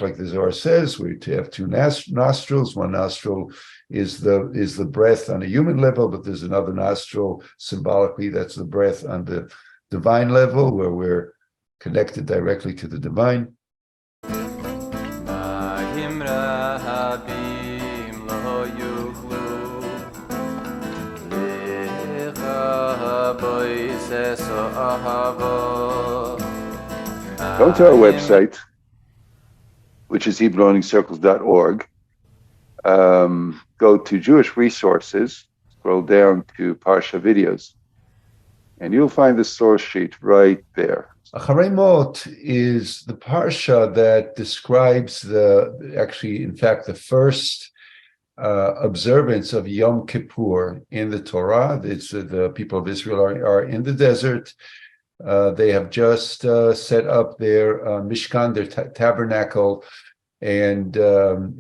like the Zohar says, we have two nostrils. One nostril is the breath on a human level, but there's another nostril symbolically that's the breath on the divine level, where we're connected directly to the divine. Go to our website, which is HebrewLearningCircles.org. Go to Jewish Resources, scroll down to Parsha Videos, and you'll find the source sheet right there. Achrei Mot is the Parsha that describes the first observance of Yom Kippur in the Torah. It's the people of Israel are in the desert. They have just set up their Mishkan, their tabernacle, and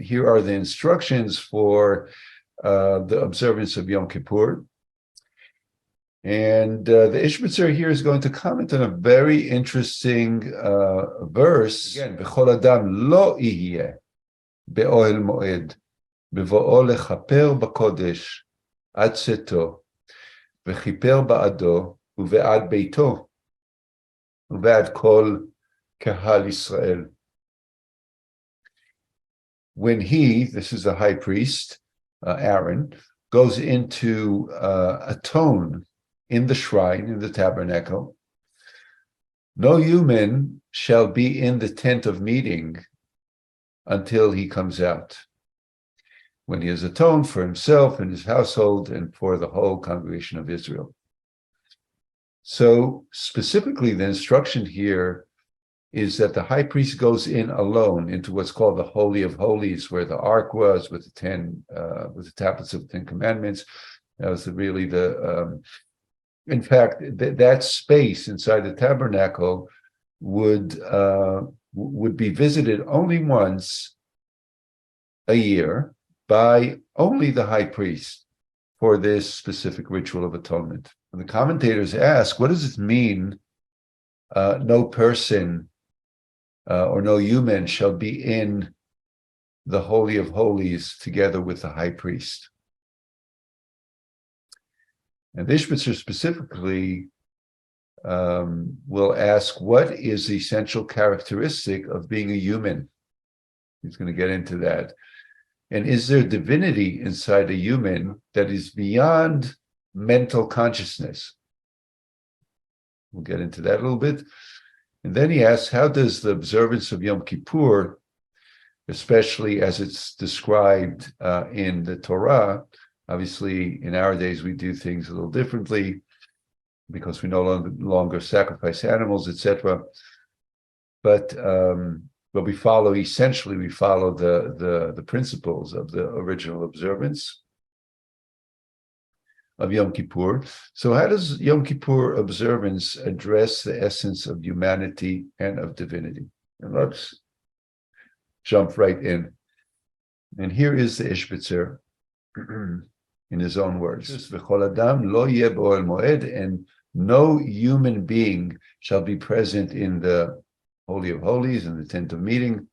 here are the instructions for the observance of Yom Kippur. And the Izhbitzer here is going to comment on a very interesting verse. Again, V'chol adam lo ihyeh be'ohel moed beva'o lechaper b'kodesh ad tzeto v'chiper ba'ado uve'ad beito uve'ad kol kahal Yisrael. When this is the high priest, Aaron, goes into atone in the shrine, in the tabernacle, no human shall be in the tent of meeting until he comes out, when he has atoned for himself and his household and for the whole congregation of Israel. So specifically, the instruction here is that the high priest goes in alone into what's called the Holy of Holies, where the ark was with the tablets of the Ten Commandments. That was really in fact, that space inside the tabernacle would be visited only once a year by only the high priest for this specific ritual of atonement. And the commentators ask, what does it mean, no person or no human shall be in the Holy of Holies together with the high priest? And the Izhbitzer specifically will ask, what is the essential characteristic of being a human? He's going to get into that. And is there divinity inside a human that is beyond mental consciousness? We'll get into that a little bit. And then he asks, how does the observance of Yom Kippur, especially as it's described in the Torah, obviously in our days we do things a little differently because we no longer sacrifice animals, etc. But we follow the principles of the original observance of Yom Kippur. So how does Yom Kippur observance address the essence of humanity and of divinity? And let's jump right in. And here is the Izhbitzer in his own words. V'chol adam lo yeh b'ohel moed, and no human being shall be present in the Holy of Holies, in the tent of meeting.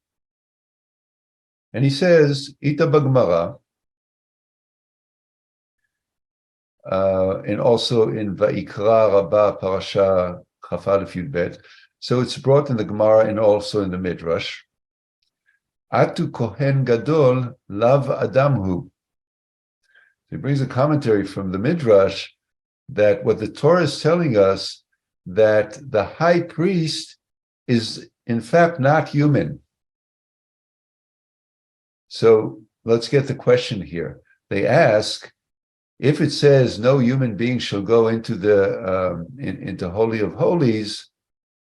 And he says, Ita b'Gemara, and also in Va'ikra Rabbah Parasha Chaf Aleph Yud Bet. So it's brought in the Gemara and also in the Midrash. Atu Kohen Gadol Lav Adamhu. So he brings a commentary from the Midrash that what the Torah is telling us, that the high priest is in fact not human. So let's get the question here. They ask, if it says no human being shall go into the into Holy of Holies,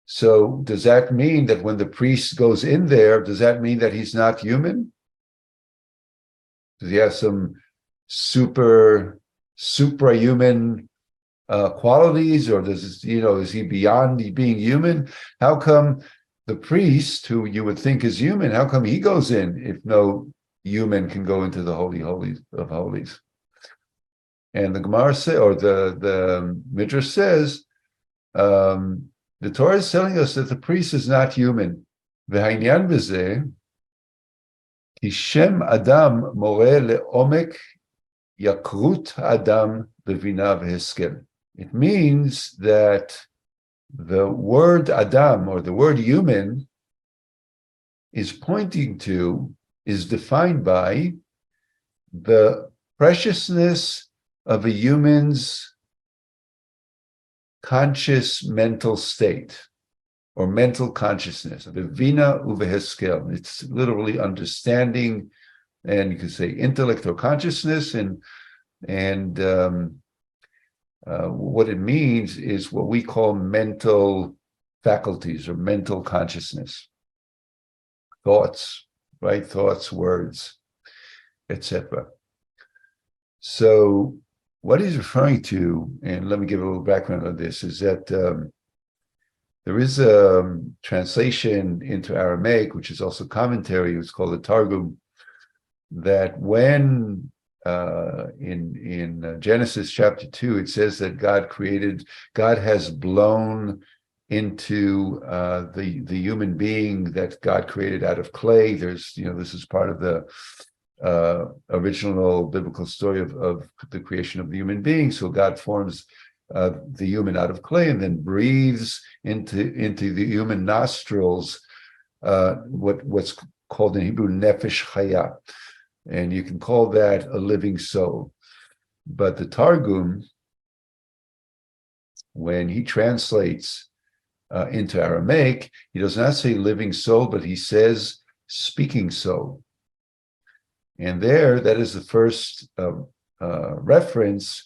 so does that mean that when the priest goes in there, does that mean that he's not human? Does he have some suprahuman qualities, or is he beyond being human? How come the priest, who you would think is human, how come he goes in if no human can go into the Holy of Holies? And the Gemara the Midrash says, the Torah is telling us that the priest is not human. V'hainyan b'zeh, כי שם אדם מורה לעומק יקרות האדם בבינה והשכל. It means that the word Adam, or the word human, is defined by the preciousness of a human's conscious mental state, or mental consciousness. Bevina uveheskel. It's literally understanding, and you could say intellect or consciousness, and what it means is what we call mental faculties or mental consciousness, thoughts, right? Thoughts, words, etc. So what he's referring to, and let me give a little background on this, is that there is a translation into Aramaic, which is also commentary. It's called the Targum. That when in Genesis chapter 2, it says that God has blown into the human being that God created out of clay. There's, this is part of the original biblical story of the creation of the human being. So God forms the human out of clay and then breathes into the human nostrils what's called in Hebrew nefesh chaya. And you can call that a living soul. But the Targum, when he translates into Aramaic, he does not say living soul, but he says speaking soul. And there, that is the first reference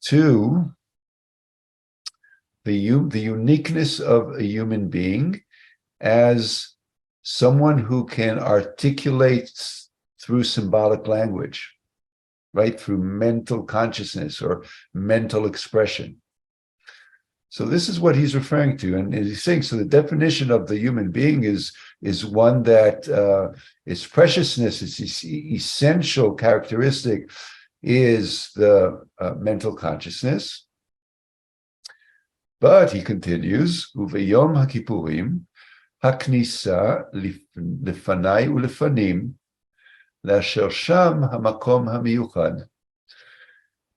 to the uniqueness of a human being as someone who can articulate through symbolic language, right? Through mental consciousness or mental expression. So this is what he's referring to. And he's saying, so the definition of the human being is one that its preciousness, its essential characteristic is the mental consciousness. But he continues, Uveyom HaKippurim, Haknisa Lefanai Ulefanim, Lasher Sham Hamakom Hamiyuchad.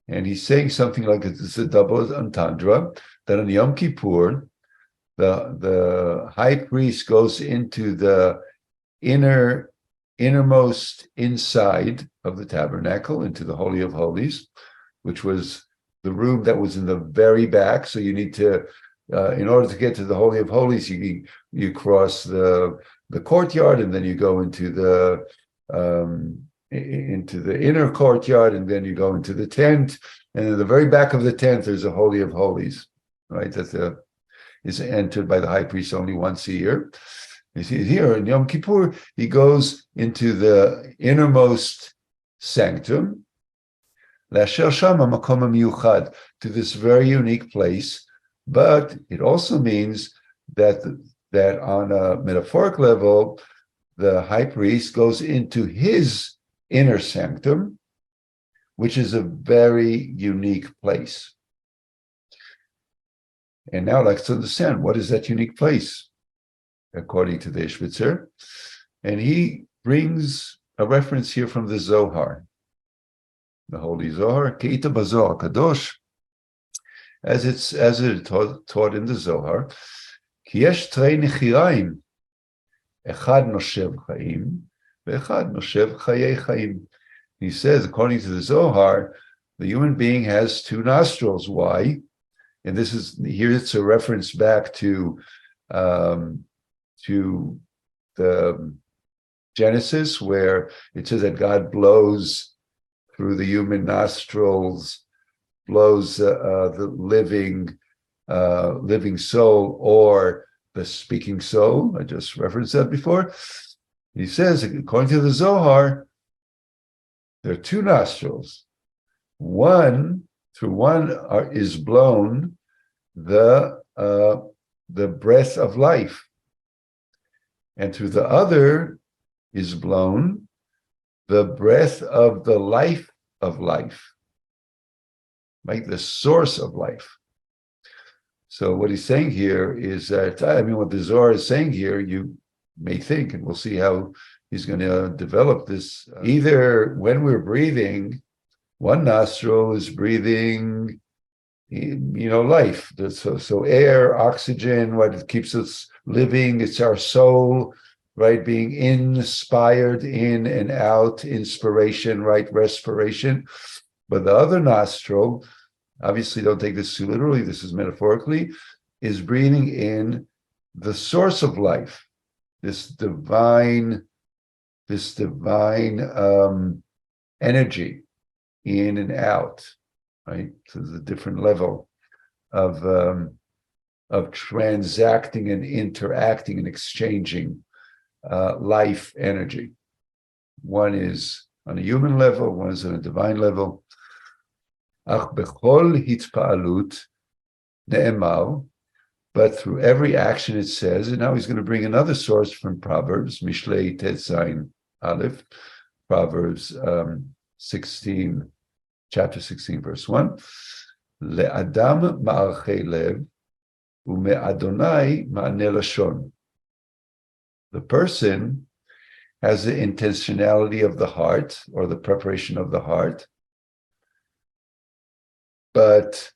And he's saying something like it's a double entendre, that on Yom Kippur, the high priest goes into the innermost inside of the tabernacle, into the Holy of Holies, which was the room that was in the very back. So you need to, in order to get to the Holy of Holies, you cross the courtyard, and then you go into the inner courtyard, and then you go into the tent, and in the very back of the tent there's a Holy of Holies, right? That is entered by the high priest only once a year. You see here in Yom Kippur, he goes into the innermost sanctum, Lasher Shama Makom HaMiyuchad, to this very unique place. But it also means that on a metaphoric level, the high priest goes into his inner sanctum, which is a very unique place. And now let's understand, what is that unique place, according to the Izhbitzer? And he brings a reference here from the Zohar, the Holy Zohar, Keita Bazohar Kadosh, as it taught in the Zohar, Ki yesh trei nechiraim, echad noshev chaim, ve'echad noshev chayei chaim. He says, according to the Zohar, the human being has two nostrils. Why? And this is here. It's a reference back to the Genesis, where it says that God blows through the human nostrils, blows the living soul, or the speaking soul. I just referenced that before. He says, according to the Zohar, there are two nostrils. Through one is blown the breath of life, and through the other is blown the breath of the life of life, like the source of life. So what he's saying here is that, what the Zohar is saying here, you may think, and we'll see how he's going to develop this. Either when we're breathing, one nostril is breathing, life. So air, oxygen, what it keeps us living. It's our soul, right? Being inspired in and out, inspiration, right? Respiration. But the other nostril, obviously don't take this too literally, this is metaphorically, is breathing in the source of life, this divine energy in and out, right? So there's a different level of transacting and interacting and exchanging life energy. One is on a human level, one is on a divine level. Ach bechol hitpa'alut ne'emar, but through every action it says, and now he's going to bring another source from Proverbs, Mishlei Tet Zayin Aleph, Proverbs 16, chapter 16, verse 1. Le'adam ma'archei lev, u'me'adonai ma'aneh lashon. The person has the intentionality of the heart, or the preparation of the heart, but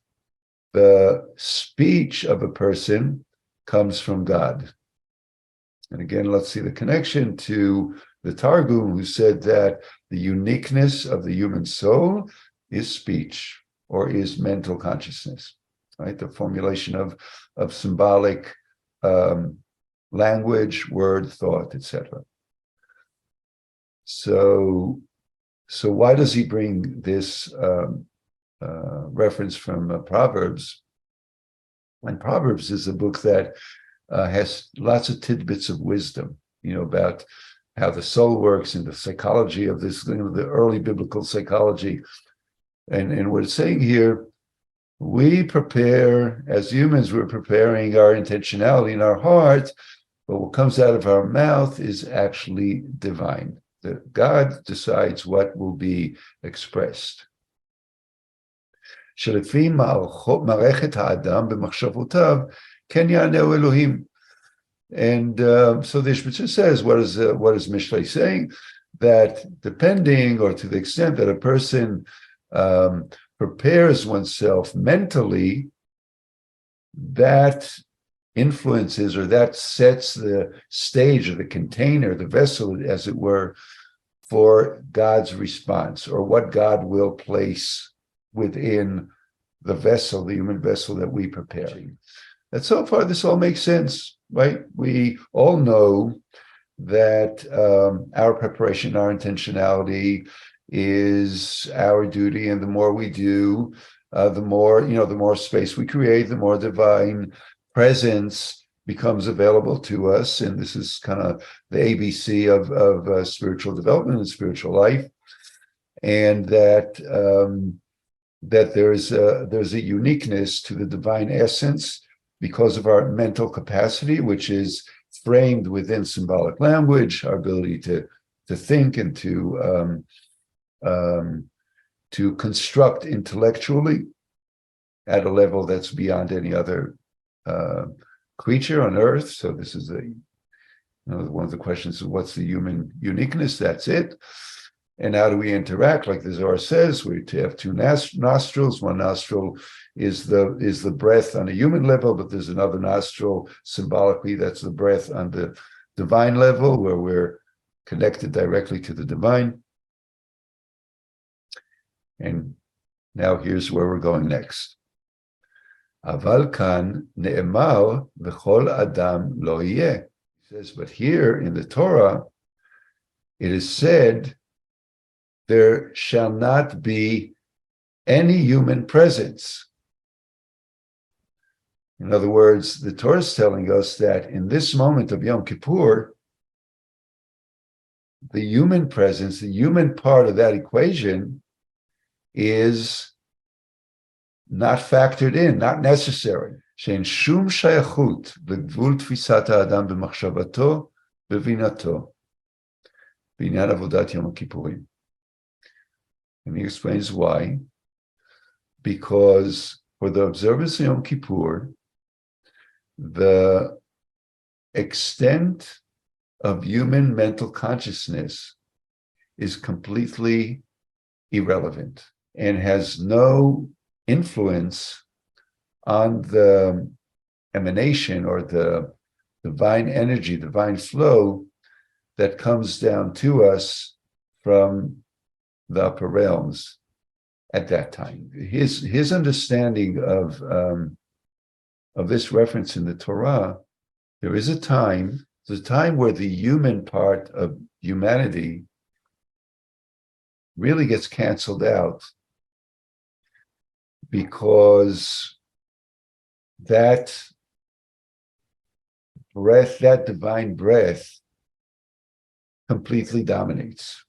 the speech of a person comes from God. And again, let's see the connection to the Targum, who said that the uniqueness of the human soul is speech, or is mental consciousness, right? The formulation of symbolic language, word, thought, etc. So why does he bring this reference from Proverbs? And Proverbs is a book that has lots of tidbits of wisdom, about how the soul works and the psychology of this, the early biblical psychology. And what it's saying here, we prepare, as humans, we're preparing our intentionality in our heart, but what comes out of our mouth is actually divine. That God decides what will be expressed. שלפי מערכת האדם במחשבותיו, כן יענהו אלוהים. And so the Izhbitzer says, what is Mishlei saying? That depending, or to the extent that a person prepares oneself mentally, that influences, or that sets the stage, or the container, the vessel, as it were, for God's response, or what God will place within the vessel, the human vessel that we prepare. And so far, this all makes sense, right? We all know that our preparation, our intentionality is our duty, and the more we do, the more space we create, the more divine presence becomes available to us. And this is kind of the ABC of spiritual development and spiritual life, and that there's a uniqueness to the divine essence because of our mental capacity, which is framed within symbolic language, our ability to think and to construct intellectually at a level that's beyond any other creature on earth. So this is one of the questions is, what's the human uniqueness? That's it. And how do we interact? Like the Zohar says, we have two nostrils. One nostril is the breath on a human level, but there's another nostril symbolically that's the breath on the divine level, where we're connected directly to the divine. And now here's where we're going next. Aval kan ne'emar v'chol adam lo yeh. He says, but here in the Torah, it is said, there shall not be any human presence. In other words, the Torah is telling us that in this moment of Yom Kippur, the human presence, the human part of that equation, is not factored in, not necessary. שאין שום שייכות לגבול תפיסת האדם במחשבתו ובינתו בעניין עבודת יום הכיפורים. And he explains why. Because for the observance of Yom Kippur, the extent of human mental consciousness is completely irrelevant and has no influence on the emanation or the divine energy, divine flow that comes down to us from the upper realms at that time. His understanding of this reference in the Torah, there's a time where the human part of humanity really gets canceled out, because that breath, that divine breath, completely dominates.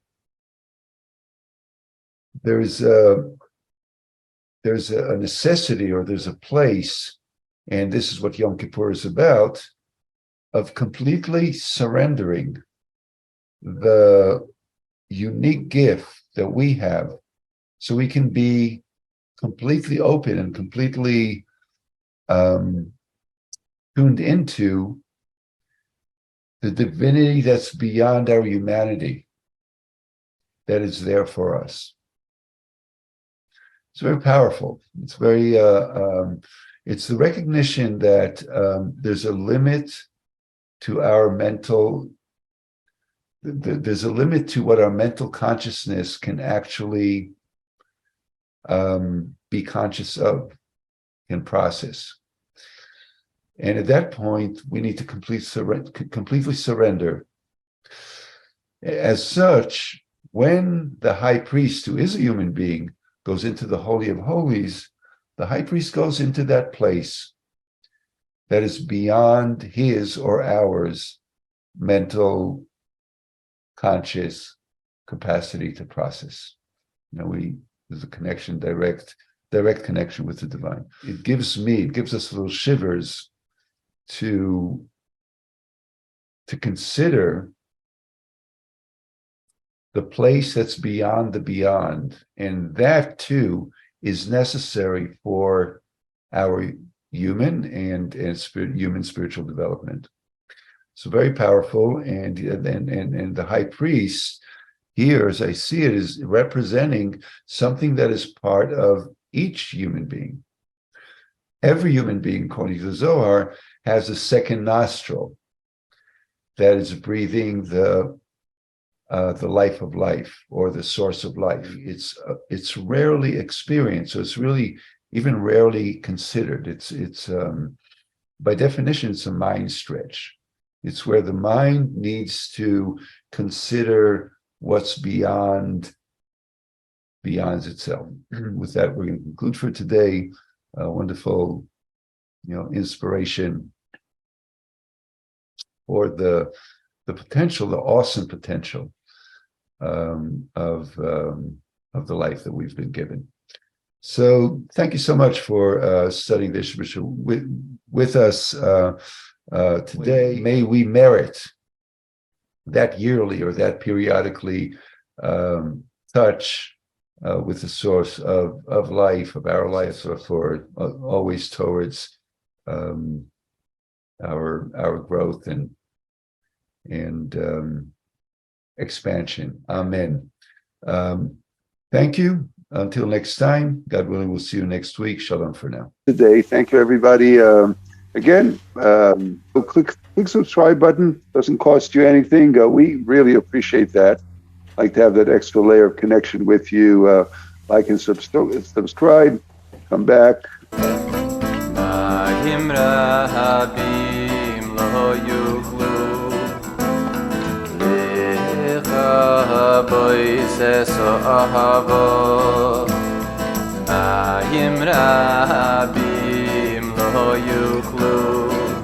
There's a necessity, or there's a place, and this is what Yom Kippur is about, of completely surrendering the unique gift that we have, so we can be completely open and completely tuned into the divinity that's beyond our humanity, that is there for us. It's very powerful. It's very, it's the recognition that there's a limit to our mental, there's a limit to what our mental consciousness can actually be conscious of and process. And at that point, we need to completely surrender. As such, when the high priest, who is a human being, goes into the Holy of Holies, the high priest goes into that place that is beyond his or ours mental, conscious capacity to process. There's a connection, direct connection with the divine. It gives us little shivers to consider the place that's beyond the beyond, and that too is necessary for our human and human spiritual development. So very powerful, and the high priest here, as I see it, is representing something that is part of each human being. Every human being, according to the Zohar, has a second nostril that is breathing the life of life, or the source of life. It's rarely experienced, so it's really even rarely considered. It's by definition, it's a mind stretch. It's where the mind needs to consider what's beyond itself. With that, we're going to conclude for today. Wonderful, inspiration for the potential, the awesome potential of the life that we've been given. So, thank you so much for studying the Izhbitzer with us today. May we merit that yearly or that periodically touch with the source of life, of our life, for always towards our growth and expansion. Amen. Thank you. Until next time, God willing, we'll see you next week. Shalom for now. Today, thank you, everybody. Again, click subscribe button. Doesn't cost you anything. We really appreciate that. Like to have that extra layer of connection with you. Like and subscribe. Come back. Boy says so